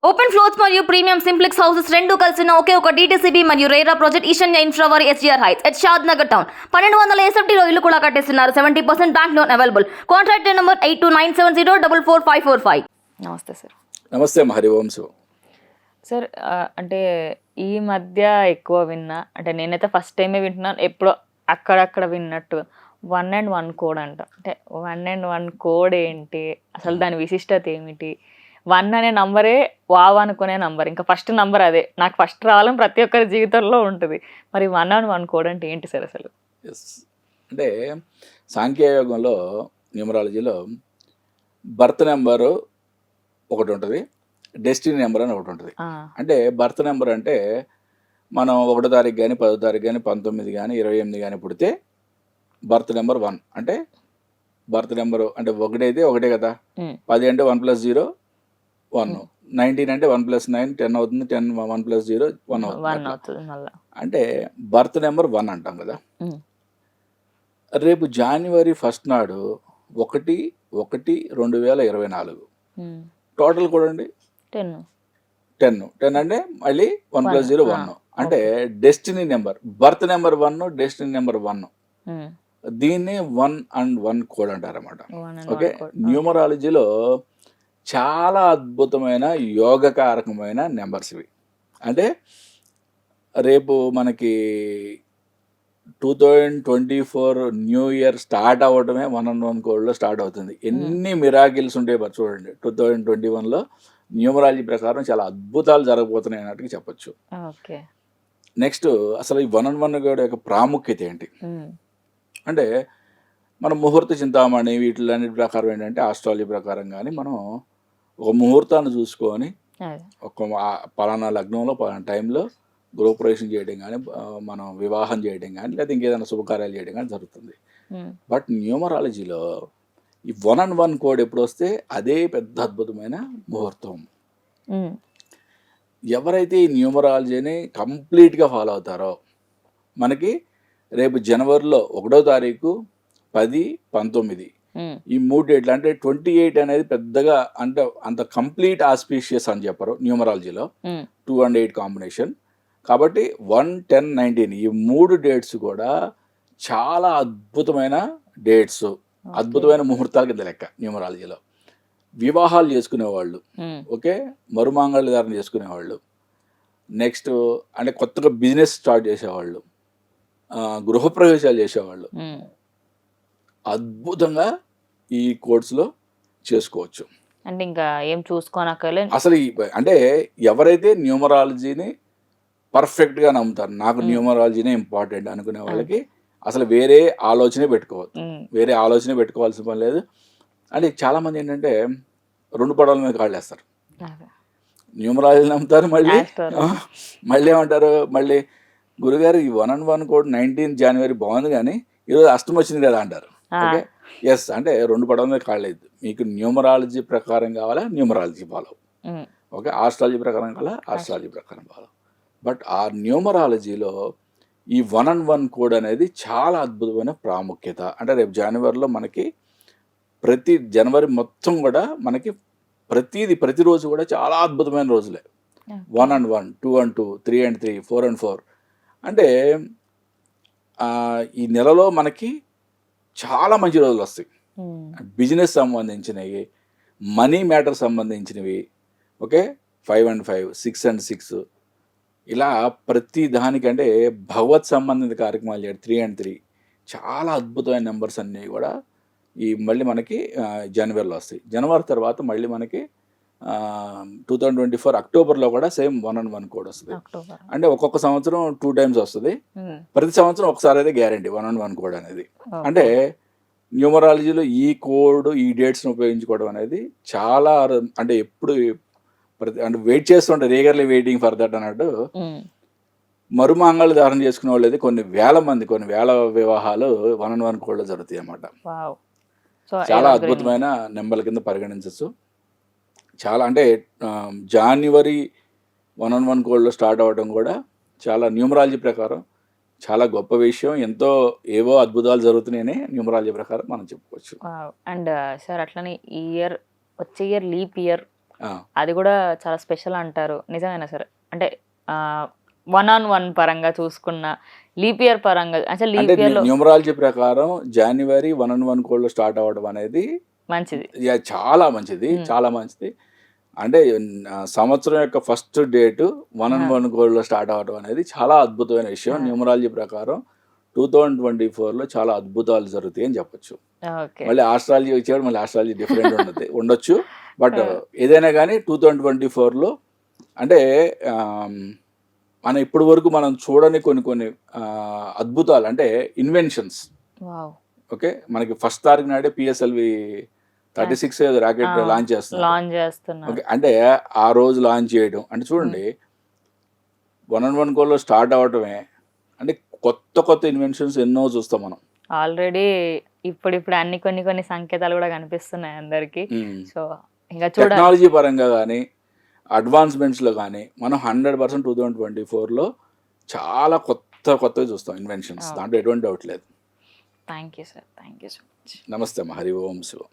Open floors మరియు premium simplex houses రెండు కలిసిన ఒకే ఒక DTCB మరియు రేరా ప్రాజెక్ట్ ఈశాన్య ఇన్ఫ్రావర్ SGR heights at Shad Nagar town 1200 SFTలో ఇల్లు కూడా కట్టేస్తున్నారు. 70% bank loan available. Contract number 8297044545. నమస్తే సార్. నమస్తే హరివంశు సార్ అంటే ఈ మధ్య ఎక్కువ విన్నా, అంటే నేనైతే ఫస్ట్ టైమే వింటున్నాను, ఎప్పుడో అక్కడక్కడ విన్నట్టు 1 కోడ్ అంట. అంటే 1 కోడ్ ఏంటి, అసలు దాని విశిష్టత ఏమిటి? 1 అనే నంబరే వావ్ అనుకునే నంబర్, ఇంకా ఫస్ట్ నంబర్ అదే. నాకు ఫస్ట్ రావాలని ప్రతి ఒక్కరి జీవితంలో ఉంటుంది. మరి 1 కోడ్ అంటే ఏంటి సార్ అసలు? అంటే సాంఖ్యయోగంలో న్యూమరాలజీలో బర్త్ నెంబరు ఒకటి ఉంటుంది, డెస్టినీ నెంబర్ అని ఒకటి ఉంటుంది. అంటే బర్త్ నెంబర్ అంటే మనం 1వ తారీఖు కానీ 10వ తారీఖు కానీ 19 కానీ 28 కానీ పుడితే బర్త్ నెంబర్ 1. అంటే బర్త్ నెంబర్ అంటే ఒకటైతే ఒకటే కదా. 10 అంటే 1 + 0 1, 19 అంటే 1 + 9 10 అవుతుంది, 10 1 + 0 1 అవుతుంది. అంటే బర్త్ నెంబర్ 1 అంటాం కదా. రేపు జనవరి 1 నాడు 1/1/2024 టోటల్ కూడా అండి 10 అంటే మళ్ళీ 1 + 0 1. అంటే destiny number, birth number 1, destiny number 1. దీన్ని 1 కోడ్ అంటారు అన్నమాట. ఓకే, న్యూమరాలజీలో చాలా అద్భుతమైన యోగకారకమైన నెంబర్స్ ఇవి. అంటే రేపు మనకి 2024 న్యూ ఇయర్ స్టార్ట్ అవ్వడమే 1 కోడ్లో స్టార్ట్ అవుతుంది. ఎన్ని మిరాకిల్స్ ఉంటాయి చూడండి. 2021లో న్యూమరాలజీ ప్రకారం చాలా అద్భుతాలు జరగబోతున్నాయి అన్నట్టుగా చెప్పొచ్చు. నెక్స్ట్ అసలు ఈ 1 కోడ్ యొక్క ప్రాముఖ్యత ఏంటి అంటే, మనం ముహూర్త చింతామణి వీటిలన్నిటి ప్రకారం ఏంటంటే ఆస్ట్రాలజీ ప్రకారం కానీ మనం ఒక ముహూర్తాన్ని చూసుకొని ఒక పలానా లగ్నంలో పలానా టైంలో గృహప్రవేశం చేయడం కానీ, మనం వివాహం చేయడం కానీ, లేదా ఇంకేదైనా శుభకార్యాలు చేయడం కానీ జరుగుతుంది. బట్ న్యూమరాలజీలో ఈ 1 కోడ్ ఎప్పుడు వస్తే అదే పెద్ద అద్భుతమైన ముహూర్తం. ఎవరైతే ఈ న్యూమరాలజీని కంప్లీట్గా ఫాలో అవుతారో మనకి రేపు జనవరిలో 1వ తారీఖు 10, 19 ఈ 3 డేట్లు. అంటే 28 అనేది పెద్దగా అంటే అంత కంప్లీట్ ఆస్పీషియస్ అని చెప్పరు న్యూమరాలజీలో. 2 and 8 కాంబినేషన్ కాబట్టి 1, 10, 19 ఈ 3 డేట్స్ కూడా చాలా అద్భుతమైన డేట్స్, అద్భుతమైన ముహూర్తాల కింద లెక్క న్యూమరాలజీలో. వివాహాలు చేసుకునేవాళ్ళు, ఓకే, మరుమాంగళ్య ధారణ చేసుకునేవాళ్ళు, నెక్స్ట్ అంటే కొత్తగా బిజినెస్ స్టార్ట్ చేసేవాళ్ళు, గృహప్రవేశాలు చేసేవాళ్ళు అద్భుతంగా ఈ కోర్సులో చేసుకోవచ్చు. అంటే ఇంకా ఏం చూసుకోనక్కర్లేదు అసలు. అంటే ఎవరైతే న్యూమరాలజీని పర్ఫెక్ట్గా నమ్ముతారు, నాకు న్యూమరాలజీనే ఇంపార్టెంట్ అనుకునే వాళ్ళకి అసలు వేరే ఆలోచనే పెట్టుకోవాల్సిన పని లేదు. అంటే చాలామంది ఏంటంటే 2 పడవల మీద కాళ్ళు వేస్తారు. న్యూమరాలజీ నమ్ముతారు, మళ్ళీ ఏమంటారు, మళ్ళీ గురుగారు ఈ 1 కోడ్ 19 జనవరి బాగుంది కానీ ఈరోజు అష్టమి వచ్చింది కదా అంటారు. ఓకే, ఎస్, అంటే 2 పడవల మీద కాళ్ళలేదు. మీకు న్యూమరాలజీ ప్రకారం కావాలా, న్యూమరాలజీ ఫాలో. ఓకే, ఆస్ట్రాలజీ ప్రకారం కావాలా, ఆస్ట్రాలజీ ప్రకారం ఫాలో. బట్ ఆ న్యూమరాలజీలో ఈ 1 కోడ్ అనేది చాలా అద్భుతమైన ప్రాముఖ్యత. అంటే రేపు జనవరిలో మనకి ప్రతి జనవరి మొత్తం కూడా మనకి ప్రతిరోజు కూడా చాలా అద్భుతమైన రోజులే. 1 and 1, 2 and 2, 3 and 3, 4 and 4. అంటే ఈ నెలలో మనకి చాలా మంచి రోజులు వస్తాయి. బిజినెస్ సంబంధించినవి, మనీ మ్యాటర్ సంబంధించినవి. ఓకే, 5 and 5, 6 and 6 ఇలా ప్రతి దానికంటే భగవత్ సంబంధిత కార్యక్రమాలు చేయడం 3 and 3 చాలా అద్భుతమైన నెంబర్స్ అన్నీ కూడా ఈ మళ్ళీ మనకి జనవరిలో వస్తాయి. జనవరి తర్వాత మళ్ళీ మనకి 2024 అక్టోబర్లో కూడా సేమ్ 1 కోడ్ వస్తుంది. అంటే ఒక్కొక్క సంవత్సరం 2 times వస్తుంది. ప్రతి సంవత్సరం ఒకసారి అయితే గ్యారంటీ 1 కోడ్ అనేది. అంటే న్యూమరాలజీలో ఈ కోడ్, ఈ డేట్స్ని ఉపయోగించుకోవడం అనేది చాలా అంటే ఎప్పుడు అంటే వెయిట్ చేస్తుంటారు, రేగర్లీ వెయిటింగ్ ఫర్ దట్ అన్నట్టు. మరుమాంగళ్య ధారణ చేసుకునే వాళ్ళు అయితే కొన్ని వేల వివాహాలు 1 కోడ్లో జరుగుతాయి అన్నమాట. చాలా అద్భుతమైన నెంబర్ల కింద పరిగణించవచ్చు. చాలా అంటే జనవరి 1 కోడ్లో స్టార్ట్ అవ్వడం కూడా చాలా న్యూమరాలజీ ప్రకారం చాలా గొప్ప విషయం. ఎంతో ఏవో అద్భుతాలు జరుగుతున్నాయని న్యూమరాలజీ ప్రకారం మనం చెప్పుకోవచ్చు. అండ్ సార్ అట్లనే ఈ ఇయర్ వచ్చే ఇయర్ లీప్ ఇయర్ ఆ, అది కూడా చాలా స్పెషల్ అంటారు, నిజమేనా సార్? అంటే 1-on-1 పరంగా చూసుకున్న, లీప్ ఇయర్ పరంగా, అసలు అంటే లీప్ ఇయర్ లో న్యూమరాలజీ ప్రకారం జనవరి 1-on-1 కోడ్లో స్టార్ట్ అవ్వడం అనేది మంచిది. చాలా మంచిది, చాలా మంచిది. అంటే సంవత్సరం యొక్క ఫస్ట్ డేట్ 1-on-1 కోడ్లో స్టార్ట్ అవ్వడం అనేది చాలా అద్భుతమైన విషయం. న్యూమరాలజీ ప్రకారం 2024లో చాలా అద్భుతాలు జరుగుతాయి అని చెప్పొచ్చు. ఓకే. మళ్ళీ ఆస్ట్రాలజీ వచ్చేవాడు, మళ్ళీ ఆస్ట్రాలజీ డిఫరెంట్ ఉండొచ్చు. బట్ ఏదైనా కానీ 2024లో అంటే మనం ఇప్పటి వరకు మనం చూడని కొన్ని అద్భుతాలు, అంటే ఇన్వెన్షన్స్. వావ్. ఓకే, మనకి ఫస్ట్ తారీఖు నాడే పిఎస్ఎల్వి 36 రాకెట్ లాంచ్ చేస్తున్నారు. లాంచ్ చేస్తున్నారు. ఓకే, అంటే ఆ రోజు లాంచ్ చేయడం అంటే చూడండి, 1-on-1 కోడ్లో స్టార్ట్ అవ్వటమే అంటే కొత్త ఇన్వెన్షన్స్ ఎన్నో చూస్తాం మనం. ఆల్రెడీ ఇప్పుడు అన్ని కొన్ని సంకేతాలు కూడా కనిపిస్తున్నాయి అందరికి. సో ఇంకా చూడాలి. టెక్నాలజీ పరంగా కానీ అడ్వాన్స్మెంట్స్లో కానీ మనం 100% 2024లో చాలా కొత్తవి చూస్తాం ఇన్వెన్షన్స్. దాంట్లో ఎటువంటి డౌట్ లేదు. Thank you sir, thank you so much. నమస్తే అమ్మ. హరి ఓం శివం.